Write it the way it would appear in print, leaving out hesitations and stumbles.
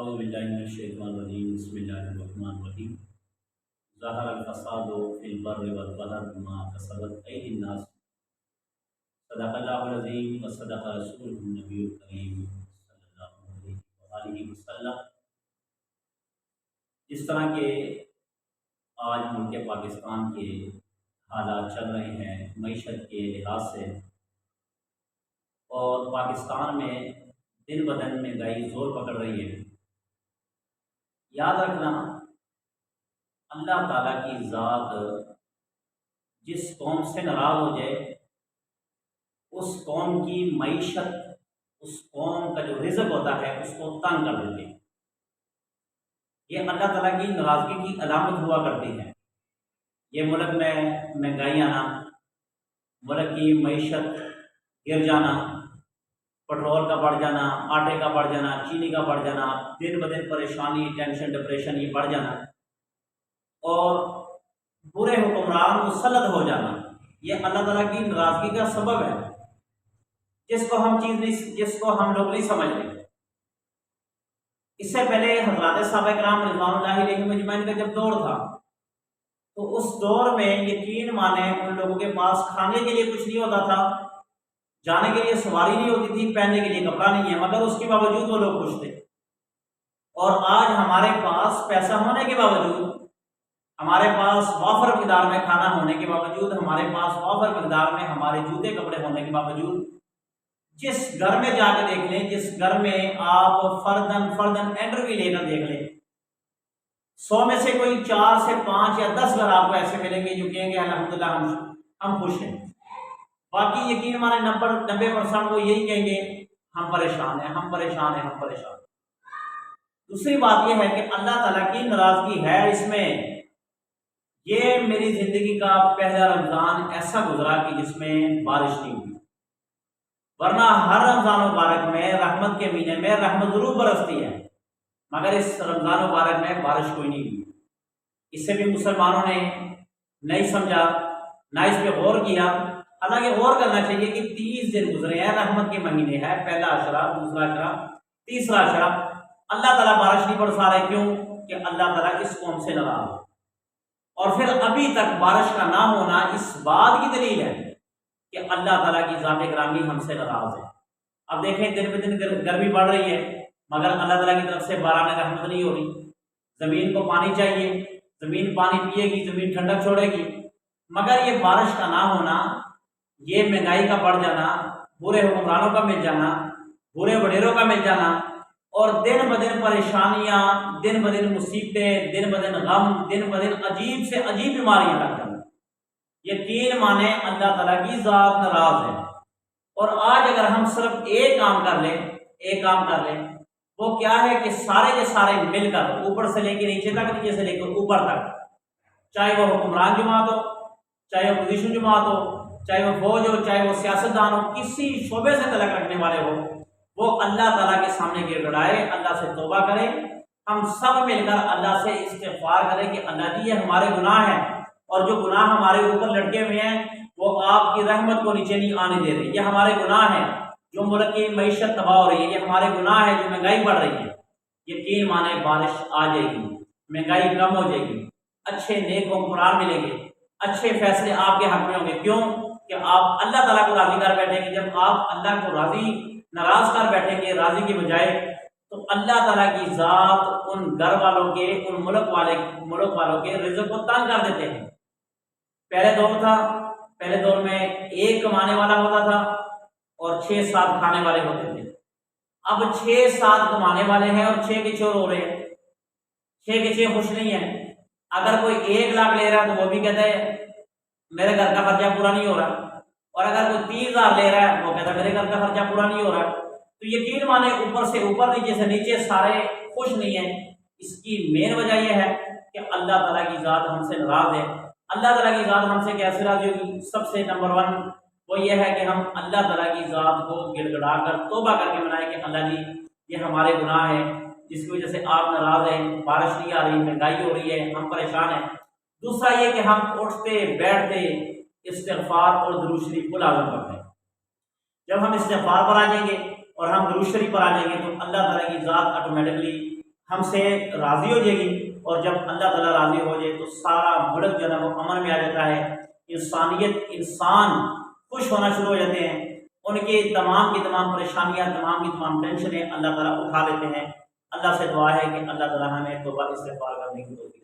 اعوذ باللہ من الشیطان الرجیم بسم اللہ الرحمن الرحیم ظہر الفساد فی البر والبحر بما کسبت ایدی الناس صدق اللہ العظیم و صدق رسولہ النبی الکریم صلی اللہ علیہ وآلہ وسلم۔ جس طرح کے آج ملک پاکستان کے حالات چل رہے ہیں معیشت کے لحاظ سے، اور پاکستان میں دن بدن مہنگائی زور پکڑ رہی ہے، یاد رکھنا اللہ تعالیٰ کی ذات جس قوم سے ناراض ہو جائے اس قوم کی معیشت، اس قوم کا جو رزق ہوتا ہے اس کو تنگ کر دیتے ہیں۔ یہ اللہ تعالیٰ کی ناراضگی کی علامت ہوا کرتی ہے۔ یہ ملک میں مہنگائی آنا، ملک کی معیشت گر جانا، پٹرول کا بڑھ جانا، آٹے کا بڑھ جانا، چینی کا بڑھ جانا، دن بدن پریشانی، ٹینشن، ڈپریشن یہ بڑھ جانا، اور برے حکمران مسلط ہو جانا، یہ اللہ تعالیٰ کی ناراضگی کا سبب ہے، جس کو ہم لوگ نہیں سمجھ رہے۔ اس سے پہلے حضرات صحابہ کرام رضوان اللہ علیہم اجمعین کا جب دور تھا تو اس دور میں یقین مانے ان لوگوں کے پاس کھانے کے لیے کچھ نہیں ہوتا تھا، جانے کے لیے سواری نہیں ہوتی تھی، پہننے کے لیے کپڑا نہیں ہے، مگر اس کے باوجود وہ لوگ خوش تھے۔ اور آج ہمارے پاس پیسہ ہونے کے باوجود، ہمارے پاس وافر مقدار میں کھانا ہونے کے باوجود، ہمارے پاس وافر مقدار میں ہمارے جوتے کپڑے ہونے کے باوجود، جس گھر میں جا کے دیکھ لیں، جس گھر میں آپ فردن انٹرویو لے کر دیکھ لیں، 100 میں سے کوئی 4 سے 5 یا 10 گھر آپ کو ایسے ملیں گے جو کہیں گے الحمدللہ ہم خوش ہیں۔ باقی یقین مانے 90% وہ یہی کہیں گے ہم پریشان ہیں، ہم پریشان ہیں، ہم پریشان ہیں۔ دوسری بات یہ ہے کہ اللہ تعالیٰ کی ناراضگی ہے اس میں۔ یہ میری زندگی کا پہلا رمضان ایسا گزرا کہ جس میں بارش نہیں ہوئی، ورنہ ہر رمضان مبارک میں رحمت کے مہینے میں رحمت ضرور برستی ہے، مگر اس رمضان مبارک میں بارش کوئی نہیں ہوئی۔ اس سے بھی مسلمانوں نے نہیں سمجھا، نہ اس پہ غور کیا۔ حالانکہ غور کرنا چاہیے کہ 30 دن گزرے ہیں، رحمت کے مہینے ہیں، پہلا عشرہ، دوسرا عشرہ، تیسرا عشرہ، اللہ تعالیٰ بارش نہیں برسا رہے۔ کیوں؟ کہ اللہ تعالیٰ اس قوم سے ناراض ہے۔ اور پھر ابھی تک بارش کا نہ ہونا اس بات کی دلیل ہے کہ اللہ تعالیٰ کی ذات گرامی ہم سے ناراض ہے۔ اب دیکھیں دن بہ دن گرمی بڑھ رہی ہے، مگر اللہ تعالیٰ کی طرف سے باران رحمت نہیں ہو رہی۔ زمین کو پانی چاہیے، زمین پانی پیے گی، زمین ٹھنڈک چھوڑے گی، مگر یہ بارش کا نہ ہونا، یہ مہنگائی کا بڑھ جانا، برے حکمرانوں کا مل جانا، برے وڈیروں کا مل جانا، اور دن بدن پریشانیاں، دن بدن مصیبتیں، دن بدن غم، دن بدن عجیب سے عجیب بیماریاں لگ جانا، یقین مانے اللہ تعالیٰ کی ذات ناراض ہے۔ اور آج اگر ہم صرف ایک کام کر لیں، وہ کیا ہے کہ سارے کے سارے مل کر، اوپر سے لے کے نیچے تک، نیچے سے لے کے اوپر تک، چاہے وہ حکمران جماعت ہو، چاہے وہ اپوزیشن جماعت ہو، چاہے وہ فوج ہو، چاہے وہ سیاستدان ہو، کسی شعبے سے تعلق رکھنے والے ہو، وہ اللہ تعالیٰ کے سامنے گر گڑائے، اللہ سے توبہ کرے۔ ہم سب مل کر اللہ سے استغفار کریں کہ اللہ جی یہ ہمارے گناہ ہیں، اور جو گناہ ہمارے اوپر لٹکے ہوئے ہیں وہ آپ کی رحمت کو نیچے نہیں آنے دے رہے، یہ ہمارے گناہ ہیں۔ جو ملک کی معیشت تباہ ہو رہی ہے یہ ہمارے گناہ ہے، جو مہنگائی بڑھ رہی ہے، یقین مانے بارش آ جائے گی، مہنگائی کم ہو جائے گی، اچھے نیک حکمران ملیں گے، اچھے فیصلے آپ کے حق میں ہوں گے۔ کیوں؟ کہ آپ اللہ تعالیٰ کو راضی کر بیٹھیں گے۔ جب آپ اللہ کو ناراض کر بیٹھیں گے راضی کی بجائے، تو اللہ تعالیٰ کی ذات ان گھر والوں کے، ان ملک والوں کے رزق کو تنگ کر دیتے ہیں۔ پہلے دور میں ایک کمانے والا ہوتا تھا اور 6-7 کھانے والے ہوتے تھے۔ اب 6-7 کمانے والے ہیں اور 6 کے چور ہو رہے ہیں، 6 کے 6 خوش نہیں ہیں۔ اگر کوئی 1 لاکھ لے رہا ہے تو وہ بھی کہتا ہے میرے گھر کا خرچہ پورا نہیں ہو رہا، اور اگر کوئی 30,000 لے رہا ہے وہ کہتا ہے میرے گھر کا خرچہ پورا نہیں ہو رہا۔ تو یقین مانے اوپر سے اوپر، نیچے سے نیچے سارے خوش نہیں ہیں۔ اس کی مین وجہ یہ ہے کہ اللہ تعالیٰ کی ذات ہم سے ناراض ہے۔ اللہ تعالیٰ کی ذات ہم سے کیسے راضی ہوگی؟ سب سے نمبر 1 وہ یہ ہے کہ ہم اللہ تعالیٰ کی ذات کو گڑ گڑا کر توبہ کر کے منائیں کہ اللہ جی یہ ہمارے گناہ ہیں، جس کی وجہ سے آپ ناراض ہیں، بارش نہیں آ رہی، مہنگائی ہو رہی ہے، ہم پریشان ہیں۔ دوسرا یہ کہ ہم اٹھتے بیٹھتے استغفار اور درود شریف کو لازم کرتے ہیں۔ جب ہم استغفار پر آ جائیں گے اور ہم درود شریف پر آ جائیں گے تو اللہ تعالیٰ کی ذات آٹومیٹکلی ہم سے راضی ہو جائے گی، اور جب اللہ تعالیٰ راضی ہو جائے تو سارا ملک جو ہے وہ امن میں آ جاتا ہے، انسانیت انسان خوش ہونا شروع ہو جاتے ہیں، ان کی تمام پریشانیاں، تمام کی تمام ٹینشنیں اللہ تعالیٰ اٹھا لیتے ہیں۔ اللہ سے دعا ہے کہ اللہ تعالیٰ ہمیں توبہ استغفار کرنے کی توفیق